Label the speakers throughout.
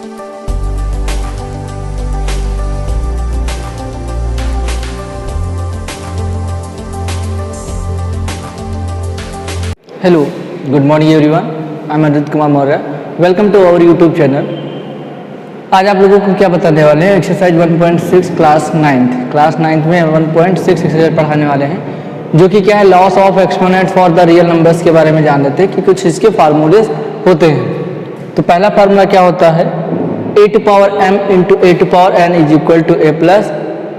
Speaker 1: Hello, good morning everyone. I am Adit Kumar Maurya. Welcome to our YouTube channel. आज आप लोगों को क्या बताने वाले हैं, एक्सरसाइज 1.6 क्लास 9th में 1.6 एक्सरसाइज पढ़ाने वाले हैं, जो कि क्या है, loss of exponent for the real numbers के बारे में जान लेते हैं कि कुछ इसके फार्मूले होते हैं। तो पहला फार्मूला क्या होता है, a to power m into a to power n is equal to a plus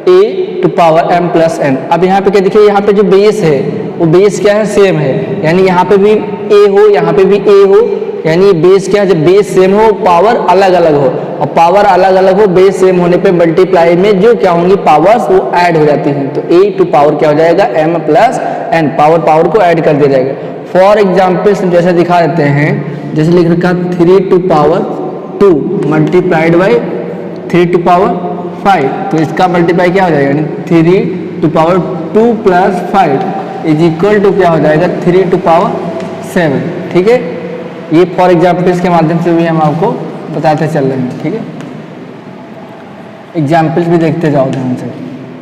Speaker 1: a to power m plus n। अब यहाँ पे क्या देखिए, यहाँ पे जो बेस है वो बेस क्या है, सेम है, यानी यहाँ पे भी a हो, यहाँ पे भी a हो, यानी बेस क्या है, जब बेस सेम हो पावर अलग अलग हो, और पावर अलग अलग हो बेस सेम होने पे मल्टीप्लाई में जो क्या होंगी पावर्स वो ऐड हो जाती हैं। तो a टू पावर क्या हो जाएगा, m प्लस n, पावर को ऐड कर दिया जाएगा। फॉर एग्जाम्पल जैसे दिखा देते हैं, जैसे लिख रखा 3 to power 2 multiplied by 3 to power 5, तो इसका मल्टीप्लाई क्या हो जाएगा, यानी 3 to power 2 plus 5 is equal to क्या हो जाएगा, 3 टू पावर 7। ठीक है, ये फॉर एग्जाम्पल्स के माध्यम से भी हम आपको बताते चल रहे हैं। ठीक है, एग्जाम्पल्स भी देखते जाओ ध्यान से।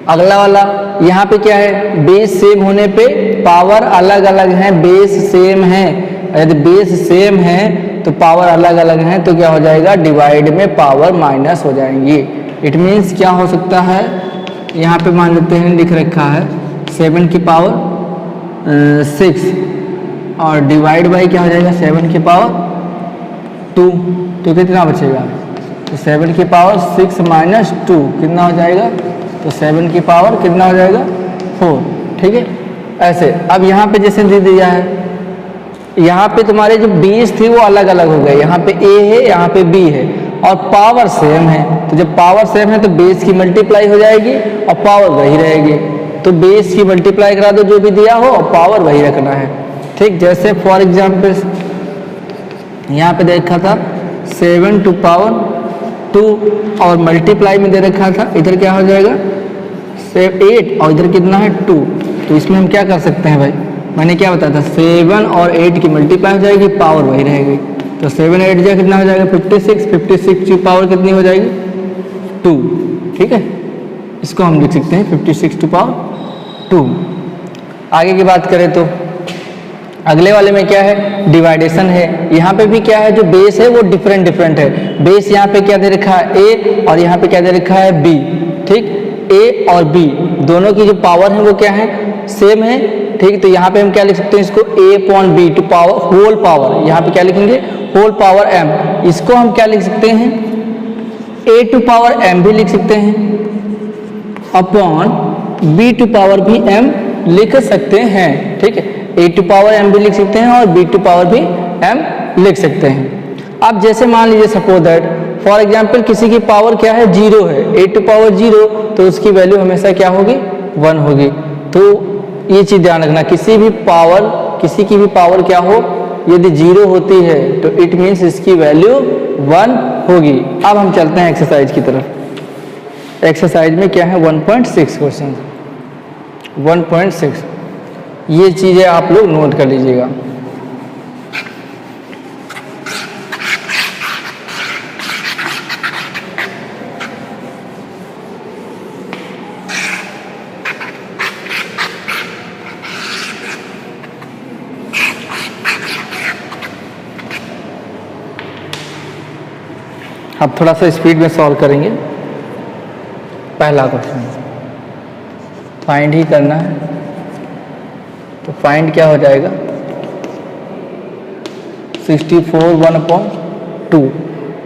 Speaker 1: अगला वाला यहाँ पे क्या है, बेस सेम होने पे पावर अलग अलग है, बेस सेम है, यदि बेस सेम है तो पावर अलग अलग है, तो क्या हो जाएगा, डिवाइड में पावर माइनस हो जाएंगी। इट मीन्स क्या हो सकता है, यहाँ पे मान लेते हैं लिख रखा है 7 की पावर 6 और डिवाइड बाई क्या हो जाएगा 7 की पावर 2, तो कितना बचेगा, तो 7 की पावर 6 माइनस 2 कितना हो जाएगा, तो 7 की पावर कितना हो जाएगा 4। ठीक है, ऐसे। अब यहाँ पे जैसे दे दिया है, यहाँ पे तुम्हारे जो बेस थे वो अलग अलग हो गए, यहाँ पे a है, यहाँ पे b है, और पावर सेम है, तो जब पावर सेम है तो बेस की मल्टीप्लाई हो जाएगी और पावर वही रहेगी। तो बेस की मल्टीप्लाई करा दो जो भी दिया हो, और पावर वही रखना है। ठीक, जैसे फॉर एग्जाम्पल यहाँ पे देखा था 7 टू पावर 2 और मल्टीप्लाई में दे रखा था, इधर क्या हो जाएगा 8 और इधर कितना है 2, तो इसमें हम क्या कर सकते हैं भाई, मैंने क्या बताया था 7 और 8 की मल्टीप्लाई हो जाएगी, पावर वही रहेगी, तो 7 8 जा कितना हो जाएगा 56 की पावर कितनी हो जाएगी 2। ठीक है, इसको हम लिख सकते हैं 56 टू पावर 2। आगे की बात करें तो अगले वाले में क्या है, डिवाइडेशन है। यहाँ पे भी क्या है, जो बेस है वो डिफरेंट है। बेस यहाँ पे क्या दे रखा है a और यहाँ पे क्या दे रखा है b। ठीक, a और b दोनों की जो पावर है वो क्या है, सेम है। ठीक, तो यहाँ पे हम क्या लिख सकते हैं, इसको a upon b to power whole power, यहाँ पे क्या लिखेंगे होल पावर m। इसको हम क्या लिख सकते हैं, a टू पावर m भी लिख सकते हैं, अपॉन b टू पावर भी m लिख सकते हैं। ठीक है, a टू पावर m भी लिख सकते हैं और b टू पावर भी m लिख सकते हैं। अब जैसे मान लीजिए सपोज दैट फॉर एग्जांपल किसी की पावर क्या है, 0 है, a टू पावर 0, तो उसकी वैल्यू हमेशा क्या होगी 1 होगी। तो ये चीज़ ध्यान रखना, किसी की भी पावर क्या हो, यदि 0 होती है तो इट मीन्स इसकी वैल्यू 1 होगी। अब हम चलते हैं एक्सरसाइज की तरफ। एक्सरसाइज में क्या है 1.6 क्वेश्चन 1.6, ये चीज़ें आप लोग नोट कर लीजिएगा। अब थोड़ा सा स्पीड में सॉल्व करेंगे। पहला क्वेश्चन फाइंड ही करना है, तो फाइंड क्या हो जाएगा 64 1/2,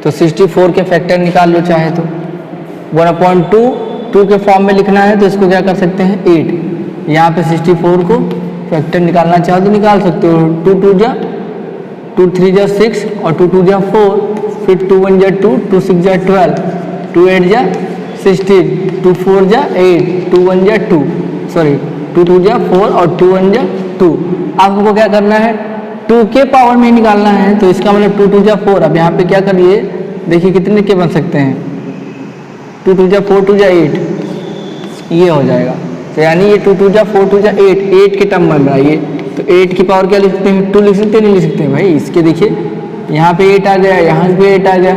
Speaker 1: तो 64 के फैक्टर निकाल लो चाहे तो 1/2 2 के फॉर्म में लिखना है, तो इसको क्या कर सकते हैं 8। यहाँ पे 64 को फैक्टर निकालना चाहो तो निकाल सकते हो, 2 2 जा 2 3 जा 6 और 2 2 जा 4, फिर 2 1 जा 2 2 6 जा 12 2 8 जा 16 2 4 जा 8 2 1 जा 2 सॉरी 2 2 जा 4 और 2 1 जा 2। अब हमको क्या करना है 2 के पावर में निकालना है, तो इसका मतलब 2 2 जा 4। अब यहाँ पे क्या करिए, देखिए कितने के बन सकते हैं, 2 2 जा 4 2 जा 8, ये हो जाएगा। तो यानी ये 2 2 जा 4 2 जा 8 के टर्म बन रहा है ये, तो 8 की पावर क्या लिख सकते हैं 2 लिख सकते हैं, नहीं लिख सकते हैं भाई। इसके देखिए यहाँ पे 8 आ गया, यहाँ पे 8 आ गया,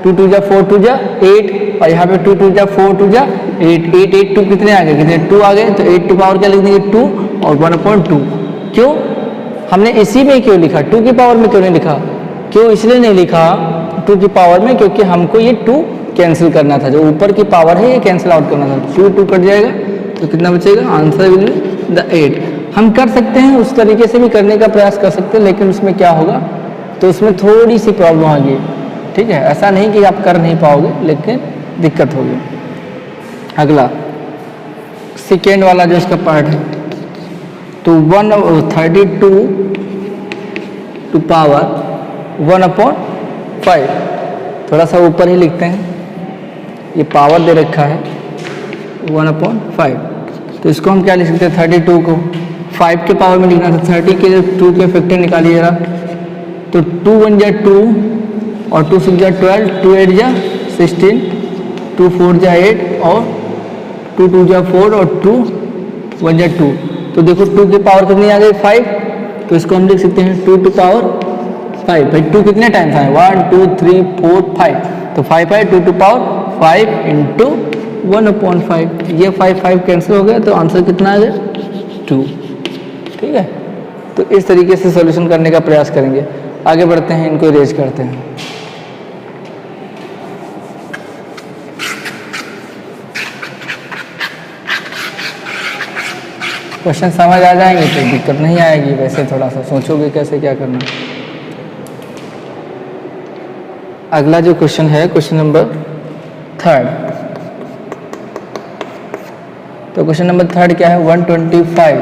Speaker 1: 2 2 जा 4 2 जा 8 और यहाँ पे 2 2 जा 4 2 जा 8 8 8 2 कितने आ गए, कितने 2 आ गए, तो 8 टू पावर क्या लिख देंगे 2 और 1/2। क्यों हमने इसी में क्यों लिखा, 2 की पावर में क्यों नहीं लिखा, क्यों इसलिए नहीं लिखा 2 की पावर में, क्योंकि हमको ये 2 कैंसिल करना था, जो ऊपर की पावर है ये कैंसिल आउट करना था। 2 2 कट जाएगा तो कितना बचेगा, आंसर विल बी द 8। हम कर सकते हैं उस तरीके से भी करने का प्रयास कर सकते हैं, लेकिन उसमें क्या होगा, तो उसमें थोड़ी सी प्रॉब्लम आ गई। ठीक है, ऐसा नहीं कि आप कर नहीं पाओगे, लेकिन दिक्कत होगी। अगला सेकेंड वाला जो इसका पार्ट है, तो 1/32 टू पावर 1/5, थोड़ा सा ऊपर ही लिखते हैं, ये पावर दे रखा है 1/5, तो इसको हम क्या लिख सकते हैं, 32 को 5 के पावर में लिखना था, 30 के 2 के फैक्टर निकालिए जरा, तो 2 1 जा 2 और 2 6 जा 12, 2 8 जा 16, 2 4 जा 8 और 2 2 जा 4 और 2 1 जा 2। तो देखो 2 की पावर कितनी आ गई 5, तो इसको हम लिख सकते हैं 2 टू पावर 5। भाई 2 कितने टाइम्स आए, 1 2 3 4 5, तो 5 है 2 टू पावर 5 इंटू 1/5, ये 5 5 कैंसिल हो गया, तो आंसर कितना आ गया 2। ठीक है, तो इस तरीके से सॉल्यूशन करने का प्रयास करेंगे। आगे बढ़ते हैं, इनको इरेज करते हैं। क्वेश्चन समझ आ जाएंगे तो दिक्कत नहीं आएगी, वैसे थोड़ा सा सोचोगे कैसे क्या करना। अगला जो क्वेश्चन है, क्वेश्चन नंबर 3, तो क्वेश्चन नंबर 3 क्या है, 125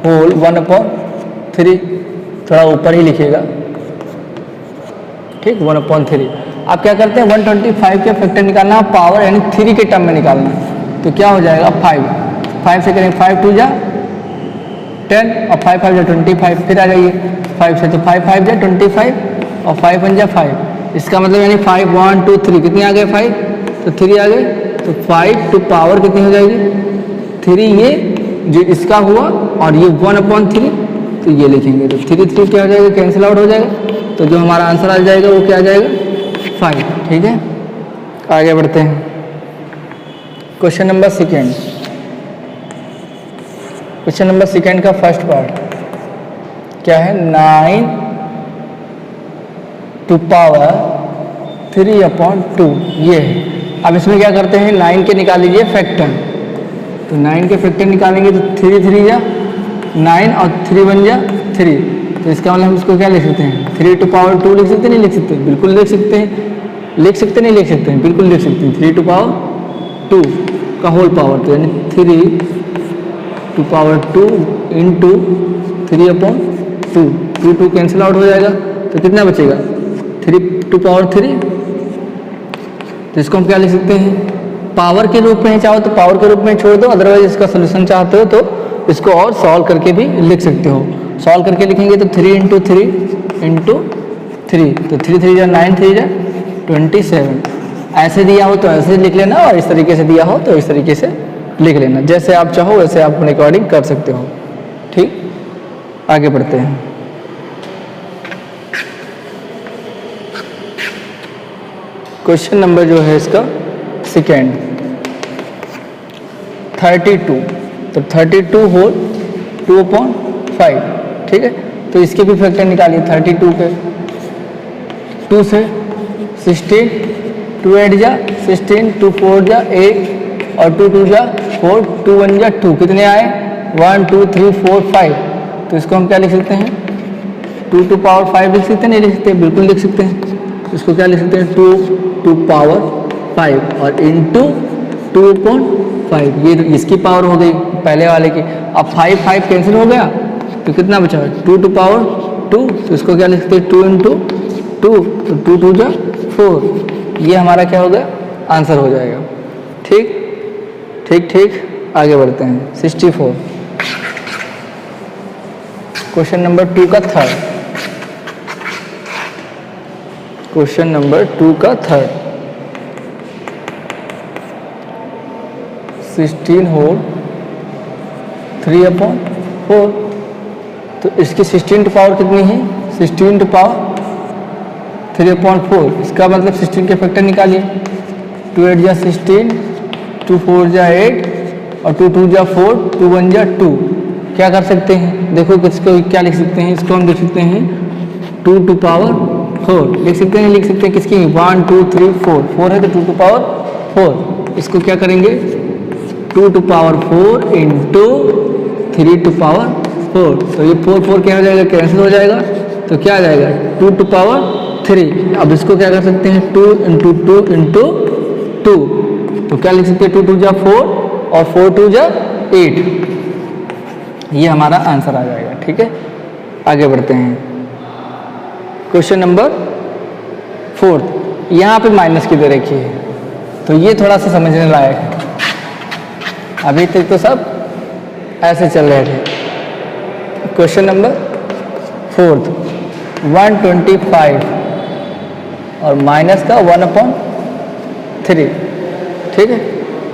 Speaker 1: होल 1/3, थोड़ा ऊपर ही लिखिएगा। ठीक, 1/3। आप क्या करते हैं, 125 के फैक्टर निकालना, पावर यानी 3 के टर्म में निकालना, तो क्या हो जाएगा 5 से करेंगे, 5 2 जा 10 और 5 5 जा 25, फिर आ जाइए 5 से, तो 5 5 जा 25 और 5 1 जा 5, इसका मतलब यानी 5 1 2 3 कितने आ गए 5, तो 3 आ गए, तो 5 टू पावर कितनी हो जाएगी 3, ये जो इसका हुआ और ये 1/3, तो ये लिखेंगे, तो 3 3 क्या हो जाएगा, कैंसिल आउट हो जाएगा, तो जो हमारा आंसर आ जाएगा वो क्या आ जाएगा 5। ठीक है, आगे बढ़ते हैं। क्वेश्चन नंबर 2, क्वेश्चन नंबर 2 का फर्स्ट पार्ट क्या है, 9 टू पावर 3/2, ये है। अब इसमें क्या करते हैं, 9 के निकाल लीजिए फैक्टर, तो 9 के फैक्टर निकालेंगे तो 3 3 जा 9 और 3 1 जा 3, तो इसका मतलब हम इसको क्या लिख सकते हैं, 3 टू पावर 2 लिख सकते नहीं लिख सकते, बिल्कुल लिख सकते हैं, लिख सकते नहीं लिख सकते हैं, बिल्कुल लिख सकते हैं, 3 टू पावर 2 का होल पावर, तो यानी 3 to power 2 into 3/2, 2 2 cancel out हो जाएगा, तो कितना बचेगा 3 टू पावर 3, तो इसको हम क्या लिख सकते हैं, पावर के रूप में चाहो तो पावर के रूप में छोड़ दो, अदरवाइज इसका सोल्यूशन चाहते हो तो इसको और सॉल्व करके भी लिख सकते हो। सॉल्व करके लिखेंगे तो 3 इंटू 3 इंटू 3, तो 3 3 जा 9 3 जा 27, ऐसे दिया हो तो ऐसे लिख लेना, और इस तरीके से दिया हो तो इस तरीके से लिख लेना, जैसे आप चाहो वैसे आप अपने अकॉर्डिंग कर सकते हो। ठीक, आगे बढ़ते हैं। क्वेश्चन नंबर जो है इसका 2, 32, तो 32 होल 2/5। ठीक है, तो इसके भी फैक्टर निकालिए, 32 के 2 से 16, 2 8 जा 16, 2 4 जा 8 और 2 2 जा 4, 2 1 जा 2, कितने आए 1 2 3 4 5, तो इसको हम क्या लिख सकते हैं, 2 टू पावर 5 लिख सकते हैं, नहीं लिख सकते, बिल्कुल लिख सकते हैं, इसको क्या लिख सकते हैं 2 टू पावर 5 और इंटू 2/5, ये इसकी पावर हो गई पहले वाले की। अब 5 5 कैंसिल हो गया, तो कितना बचा 2 टू पावर 2, तो इसको क्या लिख सकते हैं 2 इंटू 2, तो 2 2 जा 4, ये हमारा क्या हो गया आंसर हो जाएगा। ठीक ठीक ठीक, आगे बढ़ते हैं। 64, क्वेश्चन नंबर 2 का थर्ड, क्वेश्चन नंबर 2 का थर्ड, 16 होल 3/4, तो इसकी 16 टू पावर कितनी है, 16 टू पावर 3/4, इसका मतलब 16 के फैक्टर निकालिए। 2 8 जा 16, 2 4 जा 8 और 2 2 जा 4, 2 1 जा 2। क्या कर सकते हैं, देखो किसको क्या लिख सकते हैं, इसको हम लिख सकते हैं 2 to power 4 लिख सकते हैं, लिख सकते हैं किसकी 1 2 3 4, 4 है तो 2 to power 4। इसको क्या करेंगे 2 to power 4 into 3 to power 4, तो ये 4 4 क्या हो जाएगा, कैंसिल हो जाएगा, तो क्या आ जाएगा 2 to power 3। अब इसको क्या कर सकते हैं 2 इंटू 2 इंटू 2, तो क्या लिख सकते हैं 2 2 जा 4 और 4 2 जा 8, ये हमारा आंसर आ जाएगा। ठीक है, आगे बढ़ते हैं। क्वेश्चन नंबर 4, यहाँ पे माइनस की दे रखी है, तो ये थोड़ा सा समझने लायक है। अभी तक तो सब ऐसे चल रहे थे। क्वेश्चन नंबर 4, 125 और माइनस का 1/3। ठीक है,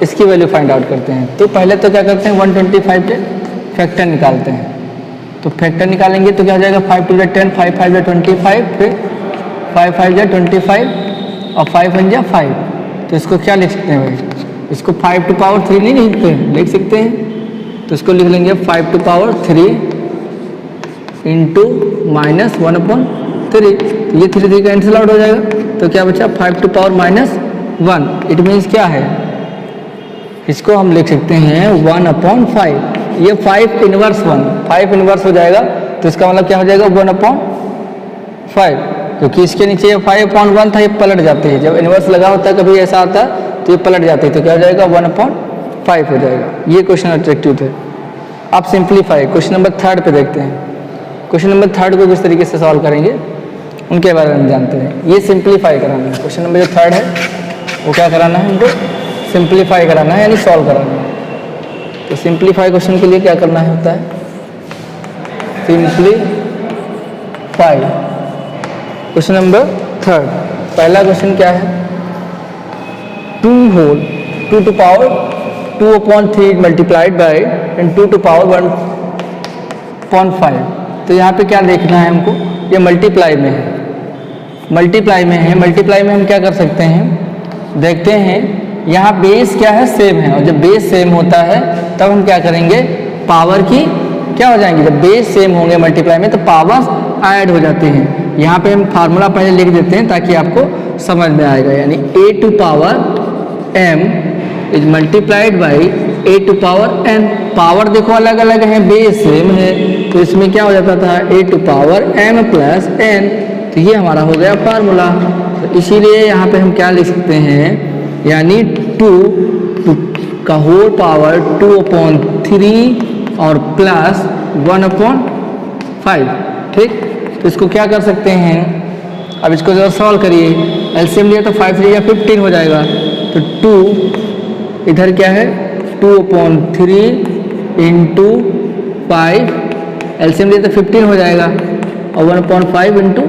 Speaker 1: इसकी वैल्यू फाइंड आउट करते हैं। तो पहले तो क्या करते हैं 125 के फैक्टर निकालते हैं। तो फैक्टर निकालेंगे तो क्या हो जाएगा 5 2 जा 10, 5 5 जा 25, फिर 5 5 जा 25 और 5 1 जा 5। तो इसको क्या लिख सकते हैं भाई, इसको 5 to power 3 नहीं लिखते हैं, लिख सकते हैं। तो इसको लिख लेंगे 5 to power 3 इंटू माइनस 1/3। ये 3 3 कैंसिल आउट हो जाएगा, तो क्या बचा 5 to power -1। इट मीन्स क्या है, इसको हम लिख सकते हैं 1/5। ये 5 इनवर्स 1, 5 इनवर्स हो जाएगा, तो इसका मतलब क्या हो जाएगा 1/5, क्योंकि इसके नीचे 5/1 था, ये पलट जाते हैं। जब इनवर्स लगा होता है कभी ऐसा आता है तो ये पलट जाते हैं, तो क्या हो जाएगा 1/5 हो जाएगा। ये क्वेश्चन अट्रैक्टिव थे। अब सिंप्लीफाई क्वेश्चन नंबर 3 पे देखते हैं। क्वेश्चन नंबर 3 को किस तरीके से सॉल्व करेंगे उनके बारे में जानते हैं। ये सिंप्लीफाई कराना है, क्वेश्चन नंबर जो 3 है वो क्या कराना है, हमको सिंप्लीफाई कराना है, यानी सॉल्व कराना है। तो सिंप्लीफाई क्वेश्चन के लिए क्या करना है होता है, सिंप्लीफाई क्वेश्चन नंबर 3। पहला क्वेश्चन क्या है, 2 whole 2 to power 2/3 multiplied by and 2 to power 1/5। तो यहाँ पे क्या देखना है हमको, ये मल्टीप्लाई में है, मल्टीप्लाई में है। मल्टीप्लाई में हम क्या कर सकते हैं, देखते हैं यहाँ बेस क्या है, सेम है, और जब बेस सेम होता है तब हम क्या करेंगे, पावर की क्या हो जाएंगे, जब बेस सेम होंगे मल्टीप्लाई में तो पावर्स ऐड हो जाते हैं। यहाँ पे हम फार्मूला पहले लिख देते हैं ताकि आपको समझ में आएगा, यानी a to power m is multiplied by a to power n। Power देखो अलग अलग है, बेस सेम है, तो इसमें क्या हो जाता था a to power m plus n। तो ये हमारा हो गया फार्मूला। तो इसीलिए यहाँ पे हम क्या लिख सकते हैं, यानी 2 का होल पावर 2/3 और प्लस 1/5। ठीक, तो इसको क्या कर सकते हैं, अब इसको जरा सॉल्व करिए। एलसीएम लिया तो 5 3 या 15 हो जाएगा, तो 2 इधर क्या है 2/3 इंटू 5, एलसीएम लिया तो 15 हो जाएगा, और 1/5 इंटू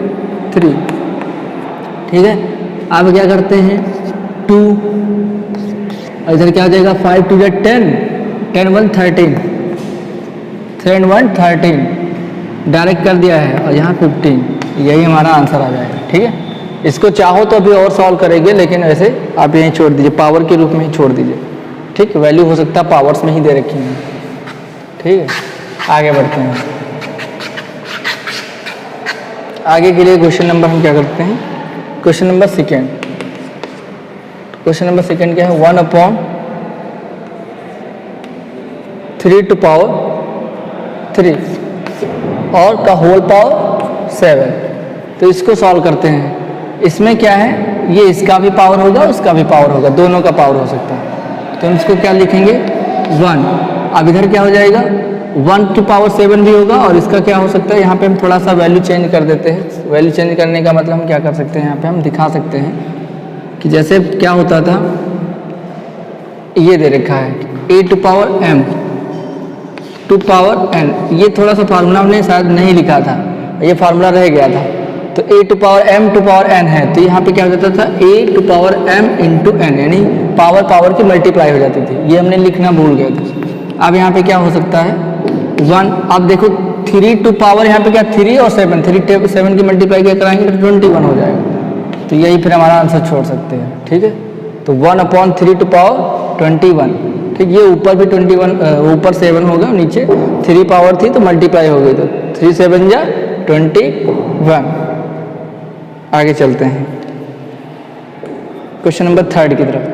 Speaker 1: 3। ठीक है, अब क्या करते हैं 2, और इधर क्या हो जाएगा 5 2 जा 10, 10 1 13, 10 1 13 डायरेक्ट कर दिया है, और यहाँ 15, यही हमारा आंसर आ जाएगा। ठीक है, इसको चाहो तो अभी और सॉल्व करेंगे, लेकिन वैसे आप यहीं छोड़ दीजिए, पावर के रूप में ही छोड़ दीजिए। ठीक, वैल्यू हो सकता है पावर्स में ही दे रखी है। ठीक है, आगे बढ़ते हैं। आगे के लिए क्वेश्चन नंबर हम क्या करते हैं, क्वेश्चन नंबर 2। क्वेश्चन नंबर 2 क्या है, 1/3 to power 3 और का होल पावर 7। तो इसको सॉल्व करते हैं। इसमें क्या है, ये इसका भी पावर होगा, उसका भी पावर होगा, दोनों का पावर हो सकता है। तो हम इसको क्या लिखेंगे 1। अब इधर क्या हो जाएगा 1 to power 7 भी होगा, और इसका क्या हो सकता है, यहाँ पे हम थोड़ा सा वैल्यू चेंज कर देते हैं। वैल्यू चेंज करने का मतलब हम क्या कर सकते हैं, यहाँ पे हम दिखा सकते हैं कि जैसे क्या होता था, ये दे रखा है a to power m to power n। ये थोड़ा सा फार्मूला हमने शायद नहीं लिखा था, ये फार्मूला रह गया था। तो a to power m to power n है, तो यहाँ पे क्या हो जाता था a to power m into n, यानी पावर पावर की मल्टीप्लाई हो जाती थी। ये हमने लिखना भूल गए थे। अब यहाँ पे क्या हो सकता है 1। अब देखो 3 to power यहाँ पे क्या 3 और 7, 3 7 की मल्टीप्लाई क्या कराएंगे तो 21 हो जाएगा। तो यही फिर हमारा आंसर छोड़ सकते हैं। ठीक है, तो 1/3 टू पावर 21। ठीक, ये ऊपर भी 21, ऊपर 7 होगा, नीचे 3 पावर थी तो मल्टीप्लाई हो गई, तो 3 7 जा 21। आगे चलते हैं क्वेश्चन नंबर 3 की तरफ।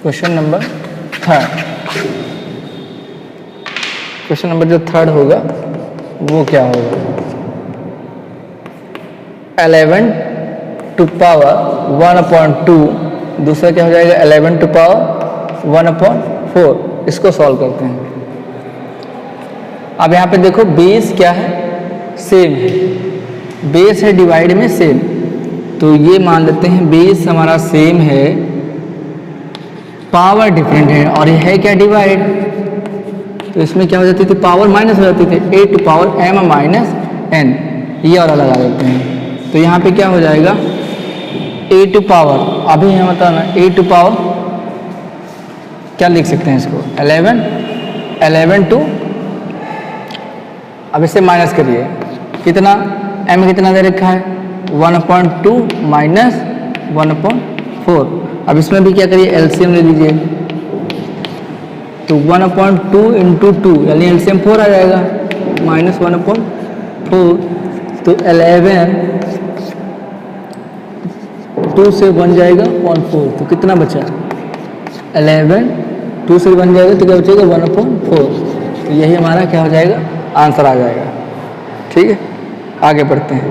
Speaker 1: क्वेश्चन नंबर 3, क्वेश्चन नंबर जो 3 होगा वो क्या होगा? 11 टू पावर 1/2, दूसरा क्या हो जाएगा 11 टू पावर 1/4। इसको सॉल्व करते हैं। अब यहाँ पे देखो बेस क्या है, सेम है, बेस है डिवाइड में सेम, तो ये मान लेते हैं बेस हमारा सेम है, पावर डिफरेंट है, और ये है क्या डिवाइड, तो इसमें क्या हो जाती थी पावर माइनस हो जाती थी, a to power m minus n, ये और लगा देते हैं। तो यहाँ पे क्या हो जाएगा a टू पावर, अभी यहाँ बताना a टू पावर क्या लिख सकते हैं इसको 11 टू, अब इससे माइनस करिए कितना, m कितना दे रखा है 1/2 माइनस 1/4। अब इसमें भी क्या करिए एलसीएम ले लीजिए, तो 1/2 इंटू 2 यानी एलसीएम 4 आ जाएगा, माइनस 1/4, तो 11 2 से बन जाएगा 1/4, तो कितना बचा 11 2 से बन जाएगा तो क्या बचेगा 1/4, तो यही हमारा क्या हो जाएगा आंसर आ जाएगा। ठीक है, आगे बढ़ते हैं।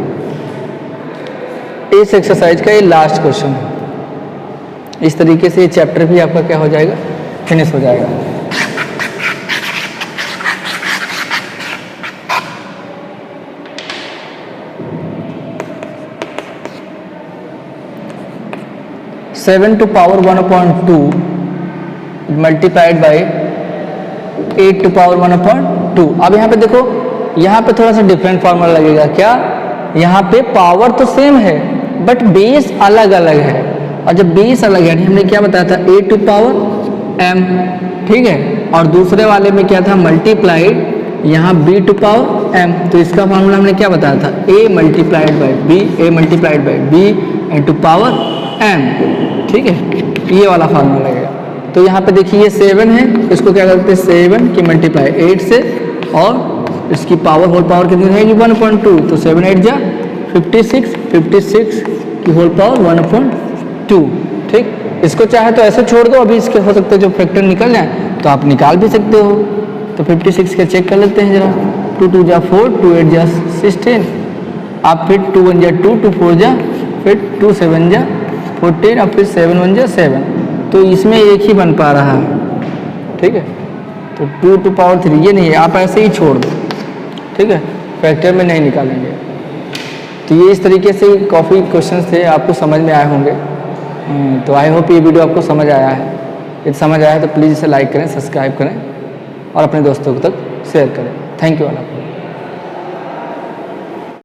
Speaker 1: इस एक्सरसाइज का ये लास्ट क्वेश्चन है। इस तरीके से ये चैप्टर भी आपका क्या हो जाएगा फिनिश हो जाएगा। Seven to power 1/2 multiplied by 8 to power 1/2। अब यहाँ पे देखो, यहाँ पे थोड़ा सा डिफरेंट फॉर्मूला लगेगा। क्या, यहाँ पे पावर तो सेम है बट बेस अलग अलग है, और जब बेस अलग है हमने क्या बताया था a टू पावर m, ठीक है, और दूसरे वाले में क्या था मल्टीप्लाइड यहाँ b टू पावर m, तो इसका फॉर्मूला हमने क्या बताया था a multiplied by b, a multiplied by b to power m। ठीक है, ये वाला फॉर्मूला लगेगा। तो यहाँ पे देखिए ये 7 है, इसको क्या करते हैं 7 की मल्टीप्लाई 8 से, और इसकी पावर होल पावर कितनी रहेगी 1/2, तो 7 8 जा 56, 56 की होल पावर 1/2। ठीक, इसको चाहे तो ऐसे छोड़ दो, अभी इसके हो सकते हैं जो फैक्टर निकल जाए तो आप निकाल भी सकते हो। तो 56 का चेक कर लेते हैं जरा, 2 2 जा 4, 2 8 जा 16, आप फिर 2 1 जा 2, 2 4 जा, फिर 2 7 जा 14, और फिर 7 1 जा 7, तो इसमें एक ही बन पा रहा है। ठीक है, तो 2 टू पावर 3 ये नहीं है, आप ऐसे ही छोड़ दो। ठीक है, फैक्टर में नहीं निकालेंगे। तो ये इस तरीके से काफ़ी क्वेश्चंस थे, आपको समझ में आए होंगे। तो आई होप ये वीडियो आपको समझ आया है। यदि समझ आया तो प्लीज़ इसे लाइक करें, सब्सक्राइब करें और अपने दोस्तों तक शेयर करें। Thank you all.